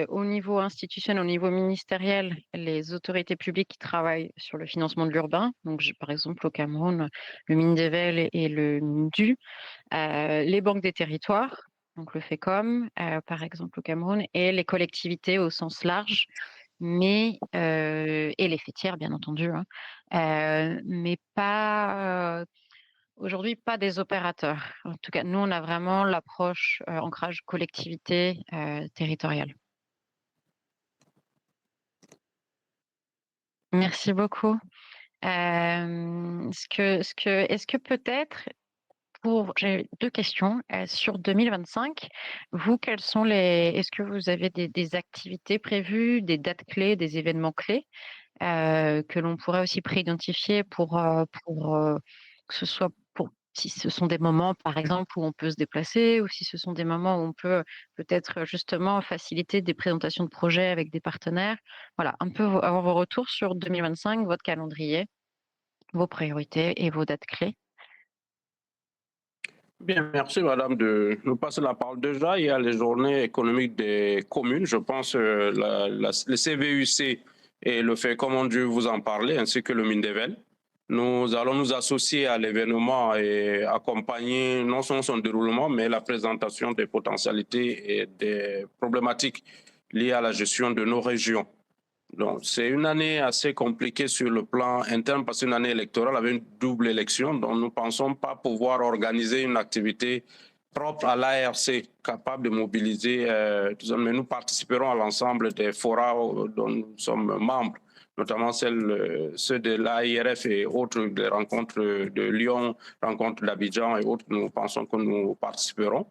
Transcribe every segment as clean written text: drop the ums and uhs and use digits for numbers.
Au niveau institutionnel, au niveau ministériel, les autorités publiques qui travaillent sur le financement de l'urbain, donc par exemple au Cameroun, le Mindevel et le Mindu, les banques des territoires, donc le FECOM, par exemple au Cameroun, et les collectivités au sens large, mais et les fêtières, bien entendu, hein, mais pas aujourd'hui, pas des opérateurs. En tout cas, nous, on a vraiment l'approche ancrage collectivité territoriale. Merci beaucoup. Est-ce que peut-être j'ai deux questions sur 2025. Vous, est-ce que vous avez des activités prévues, des dates clés, des événements clés que l'on pourrait aussi préidentifier que ce soit pour si ce sont des moments, par exemple, où on peut se déplacer ou si ce sont des moments où on peut peut-être justement faciliter des présentations de projets avec des partenaires. Voilà, un peu avoir vos retours sur 2025, votre calendrier, vos priorités et vos dates clés. Bien, merci Madame de nous passer la parole. Déjà, il y a les journées économiques des communes. Je pense le CVUC et le fait, comme on dû vous en parler, ainsi que le Mindevel. Nous allons nous associer à l'événement et accompagner non seulement son déroulement, mais la présentation des potentialités et des problématiques liées à la gestion de nos régions. Donc, c'est une année assez compliquée sur le plan interne parce qu'une année électorale avec une double élection, donc nous ne pensons pas pouvoir organiser une activité propre à l'ARC, capable de mobiliser, mais nous participerons à l'ensemble des forats dont nous sommes membres, notamment ceux de l'AIRF et autres, des rencontres de Lyon, rencontres d'Abidjan et autres, nous pensons que nous participerons.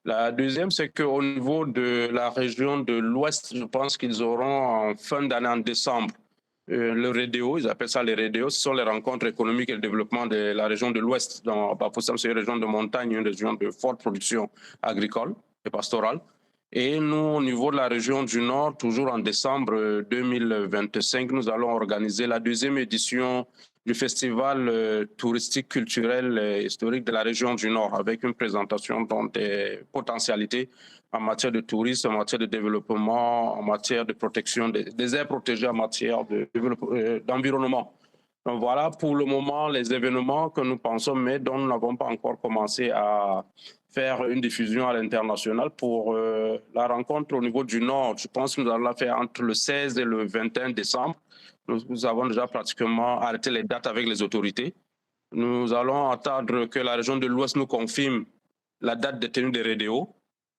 La deuxième, c'est qu'au niveau de la région de l'Ouest, je pense qu'ils auront en fin d'année, en décembre, le REDEO, ils appellent ça les REDEO, ce sont les rencontres économiques et le développement de la région de l'Ouest. Dans Bafoussam, c'est une région de montagne, une région de forte production agricole et pastorale. Et nous, au niveau de la région du Nord, toujours en décembre 2025, nous allons organiser la deuxième édition du festival touristique, culturel et historique de la région du Nord, avec une présentation des potentialités en matière de tourisme, en matière de développement, en matière de protection des aires protégées, en matière d'environnement. Donc voilà pour le moment les événements que nous pensons, mais dont nous n'avons pas encore commencé à faire une diffusion à l'international. Pour la rencontre au niveau du Nord, je pense que nous allons la faire entre le 16 et le 21 décembre. Nous avons déjà pratiquement arrêté les dates avec les autorités. Nous allons attendre que la région de l'Ouest nous confirme la date de tenue des REDEO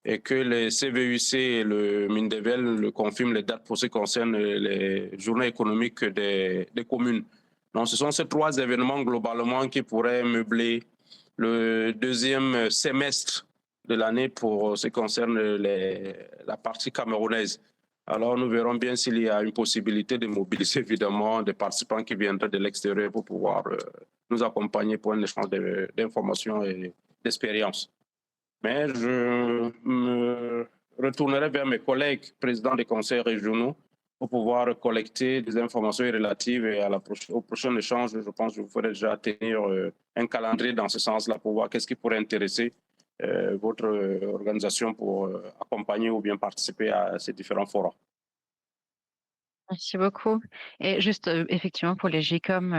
et que les CVUC et le Mindevel le confirment les dates pour ce qui concerne les journées économiques des communes. Donc, ce sont ces trois événements globalement qui pourraient meubler le deuxième semestre de l'année pour ce qui concerne la partie camerounaise. Alors, nous verrons bien s'il y a une possibilité de mobiliser évidemment des participants qui viendraient de l'extérieur pour pouvoir nous accompagner pour un échange d'informations et d'expériences. Mais je me retournerai vers mes collègues présidents des conseils régionaux pour pouvoir collecter des informations relatives et au prochain échange. Je pense que je vous ferai déjà tenir un calendrier dans ce sens-là pour voir qu'est-ce qui pourrait intéresser votre organisation pour accompagner ou bien participer à ces différents forums. Merci beaucoup. Et juste, effectivement, pour les GCOM,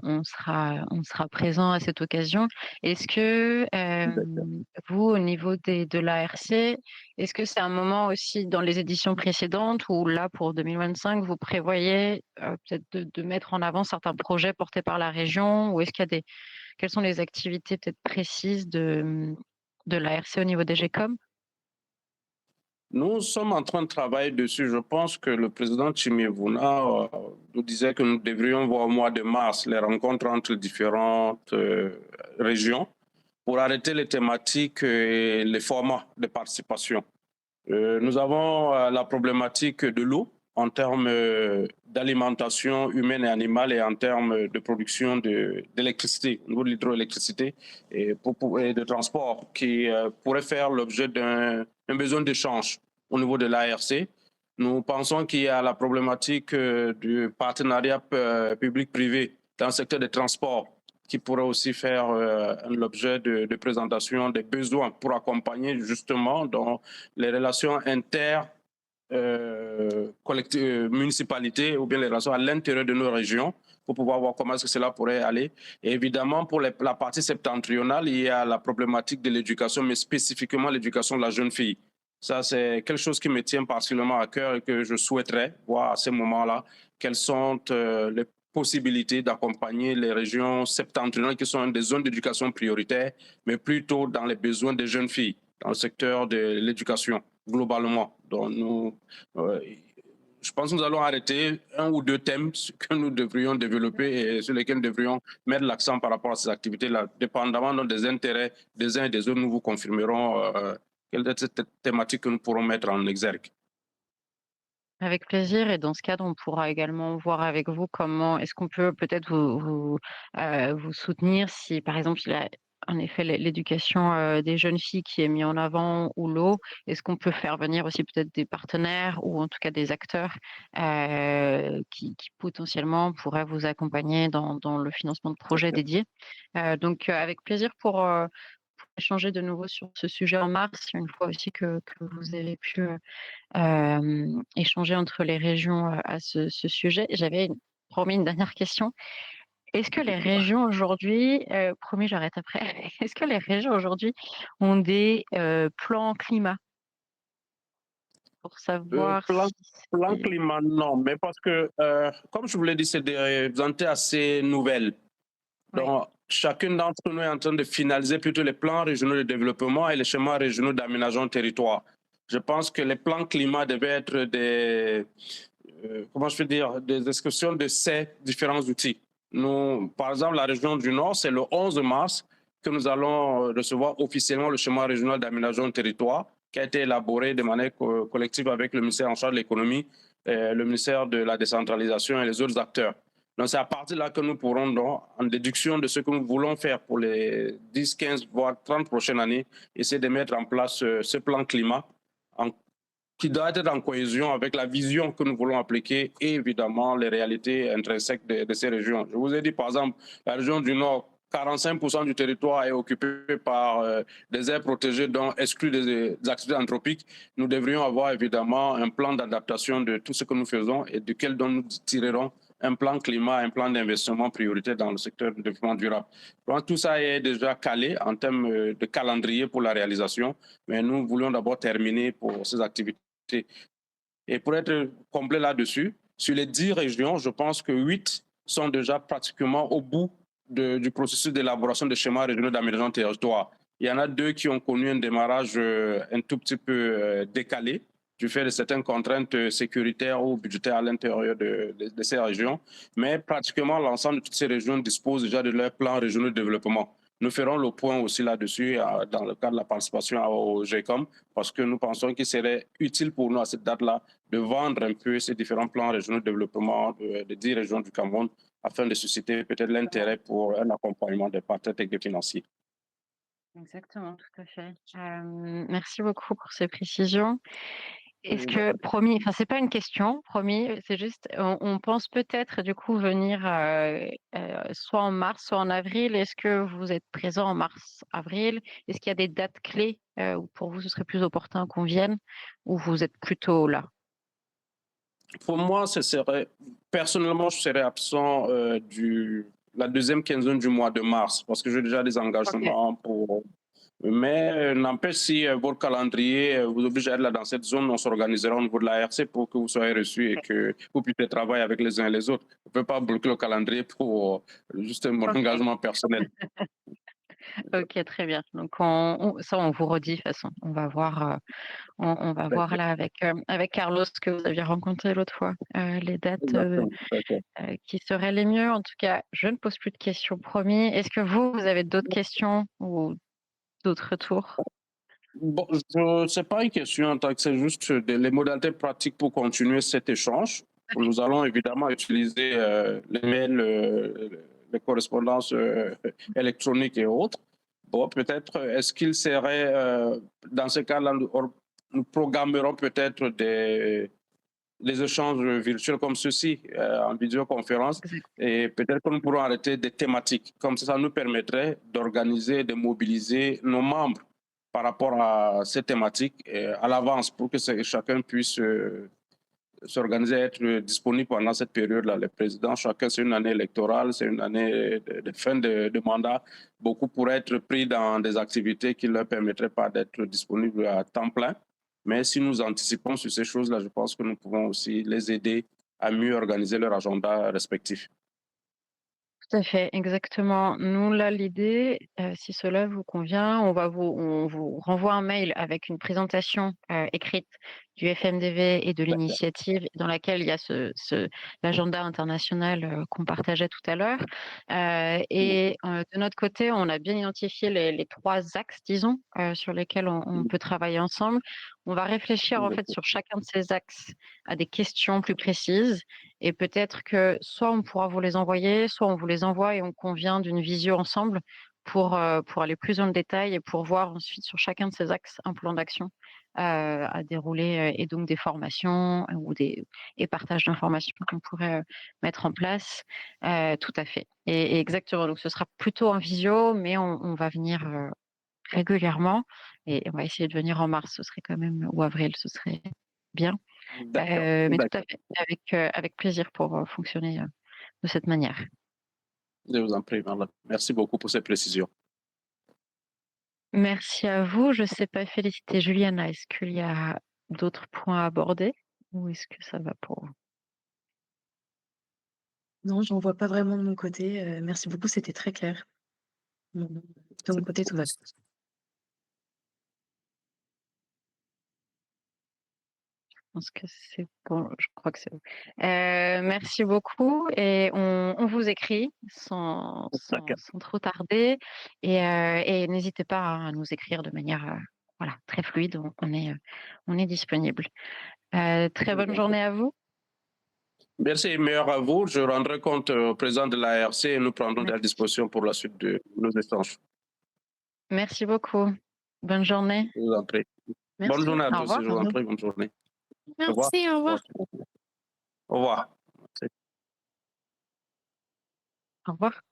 on sera présent à cette occasion. Est-ce que vous, au niveau de l'ARC, est-ce que c'est un moment aussi dans les éditions précédentes ou là, pour 2025, vous prévoyez peut-être de mettre en avant certains projets portés par la région ou est-ce qu'il y a quelles sont les activités peut-être précises de l'ARC au niveau des GCOM? Nous sommes en train de travailler dessus. Je pense que le président Tchimievuna nous disait que nous devrions voir au mois de mars les rencontres entre les différentes régions pour arrêter les thématiques et les formats de participation. Nous avons la problématique de l'eau en termes d'alimentation humaine et animale et en termes de production d'électricité, au niveau de l'hydroélectricité et de transport qui pourrait faire l'objet d'un besoin d'échange au niveau de l'ARC. Nous pensons qu'il y a la problématique du partenariat public-privé dans le secteur des transports qui pourrait aussi faire l'objet de présentation des besoins pour accompagner justement dans les relations municipalités ou bien les relations à l'intérieur de nos régions pour pouvoir voir comment est-ce que cela pourrait aller. Et évidemment, pour la partie septentrionale, il y a la problématique de l'éducation, mais spécifiquement l'éducation de la jeune fille. Ça, c'est quelque chose qui me tient particulièrement à cœur et que je souhaiterais voir à ce moment-là quelles sont les possibilités d'accompagner les régions septentrionales qui sont des zones d'éducation prioritaire, mais plutôt dans les besoins des jeunes filles, dans le secteur de l'éducation globalement. Donc, je pense que nous allons arrêter un ou deux thèmes que nous devrions développer et sur lesquels nous devrions mettre l'accent par rapport à ces activités-là. Dépendamment donc, des intérêts des uns et des autres, nous vous confirmerons quelle est cette thématique que nous pourrons mettre en exergue. Avec plaisir et dans ce cadre, on pourra également voir avec vous comment est-ce qu'on peut peut-être vous soutenir si, par exemple, il y a en effet l'éducation, des jeunes filles qui est mis en avant ou l'eau. Est-ce qu'on peut faire venir aussi peut-être des partenaires ou en tout cas des acteurs, qui potentiellement pourraient vous accompagner dans le financement de projets dédiés? Donc, avec plaisir pour échanger de nouveau sur ce sujet en mars, une fois aussi que vous avez pu, échanger entre les régions, à ce sujet. J'avais promis une dernière question. Est-ce que les régions aujourd'hui, promis j'arrête après. Est-ce que les régions aujourd'hui ont des, plans climat? Pour savoir Plan, si plan c'est climat, non, mais parce que, comme je vous l'ai dit, c'est des entités assez nouvelles. ouais, Donc, chacune d'entre nous est en train de finaliser plutôt les plans régionaux de développement et les schémas régionaux d'aménagement de territoire. Je pense que les plans climat devaient être des, comment je peux dire, des discussions de ces différents outils. Nous, par exemple, la région du Nord, c'est le 11 mars que nous allons recevoir officiellement le schéma régional d'aménagement de territoire qui a été élaboré de manière collective avec le ministère en charge de l'économie, le ministère de la décentralisation et les autres acteurs. Donc, c'est à partir de là que nous pourrons, donc, en déduction de ce que nous voulons faire pour les 10, 15, voire 30 prochaines années, essayer de mettre en place ce plan climat en qui doit être en cohésion avec la vision que nous voulons appliquer et évidemment les réalités intrinsèques de ces régions. Je vous ai dit par exemple, la région du Nord, 45% du territoire est occupé par des aires protégées, dont exclues des activités anthropiques. Nous devrions avoir évidemment un plan d'adaptation de tout ce que nous faisons et duquel nous tirerons un plan climat, un plan d'investissement prioritaire dans le secteur du développement durable. Donc, tout ça est déjà calé en termes de calendrier pour la réalisation, mais nous voulons d'abord terminer pour ces activités. Et pour être complet là-dessus, sur les 10 régions, je pense que 8 sont déjà pratiquement au bout du processus d'élaboration des schémas régionaux d'aménagement territoire. Il y en a 2 qui ont connu un démarrage un tout petit peu décalé du fait de certaines contraintes sécuritaires ou budgétaires à l'intérieur de ces régions. Mais pratiquement l'ensemble de toutes ces régions disposent déjà de leur plan régional de développement. Nous ferons le point aussi là-dessus dans le cadre de la participation au GECOM parce que nous pensons qu'il serait utile pour nous à cette date-là de vendre un peu ces différents plans régionaux de développement des 10 régions du Cameroun afin de susciter peut-être l'intérêt pour un accompagnement des partenaires techniques financiers. exactement, tout à fait. Merci beaucoup pour ces précisions. Est-ce Mm. que promis, enfin c'est pas une question, promis, c'est juste on pense peut-être du coup venir, soit en mars, soit en avril. Est-ce que vous êtes présent en mars, avril? Est-ce qu'il y a des dates clés, où pour vous ce serait plus opportun qu'on vienne ou vous êtes plutôt là? Pour moi, personnellement, je serais absent la deuxième quinzaine du mois de mars parce que j'ai déjà des OK. engagements pour. Mais n'empêche, si votre calendrier vous oblige à être là dans cette zone, on s'organisera au niveau de la RC pour que vous soyez reçus et que vous puissiez travailler avec les uns et les autres. On ne peut pas bloquer le calendrier pour juste mon OK. engagement personnel. OK, très bien. Donc ça on vous redit de toute façon. On va voir, on va voir D'accord. là avec Carlos que vous aviez rencontré l'autre fois, les dates, Exactement. D'accord. qui seraient les mieux. En tout cas, je ne pose plus de questions, promis. Est-ce que vous avez d'autres questions ou d'autres retours? Bon, ce n'est pas une question en tant que c'est juste les modalités pratiques pour continuer cet échange. Nous allons évidemment utiliser les mails, les correspondances électroniques et autres. Bon, peut-être, est-ce qu'il serait, dans ce cas-là, nous programmerons peut-être les échanges virtuels comme ceci, en vidéoconférence, Exact. et peut-être que nous pourrons arrêter des thématiques. Comme ça nous permettrait d'organiser, de mobiliser nos membres par rapport à ces thématiques à l'avance pour que chacun puisse s'organiser, être disponible pendant cette période-là. Les présidents, chacun, c'est une année électorale, c'est une année de fin de mandat. Beaucoup pourraient être pris dans des activités qui ne leur permettraient pas d'être disponibles à temps plein. Mais si nous anticipons sur ces choses-là, je pense que nous pouvons aussi les aider à mieux organiser leur agenda respectif. Tout à fait, exactement. Nous, là, l'idée, si cela vous convient, on vous renvoie un mail avec une présentation écrite du FMDV et de l'initiative dans laquelle il y a l'agenda international qu'on partageait tout à l'heure. De notre côté, on a bien identifié les 3 axes, disons, sur lesquels on peut travailler ensemble. On va réfléchir en fait sur chacun de ces axes à des questions plus précises. Et peut-être que soit on pourra vous les envoyer, soit on vous les envoie et on convient d'une visio ensemble pour aller plus dans le détail et pour voir ensuite sur chacun de ces axes un plan d'action à dérouler et donc des formations et partage d'informations qu'on pourrait mettre en place. Tout à fait. Et exactement. Donc ce sera plutôt en visio, mais on va venir régulièrement et on va essayer de venir en mars. Ce serait quand même ou avril, ce serait bien. D'accord, Mais tout d'accord. à fait, avec plaisir pour, fonctionner, de cette manière. Je vous en prie, madame. Merci beaucoup pour ces précisions. Merci à vous. Je ne sais pas, féliciter Juliana, est-ce qu'il y a d'autres points à aborder ou est-ce que ça va pour vous? Non, j'en vois pas vraiment de mon côté, merci beaucoup, c'était très clair. De mon côté, tout va bien. Je pense que c'est bon, je crois que c'est bon. Merci beaucoup et on vous écrit D'accord. sans trop tarder et n'hésitez pas à nous écrire de manière, voilà, très fluide. On est disponible. Très bonne journée à vous. Merci et meilleur à vous. Je rendrai compte au président de l'ARC et nous prendrons à Merci. disposition pour la suite de nos échanges. Merci beaucoup. Bonne journée. Je vous en prie. Merci. Bonne journée à Au tous, revoir. je vous en prie, bonne journée. Au revoir. Merci, au revoir. Au revoir. Au revoir.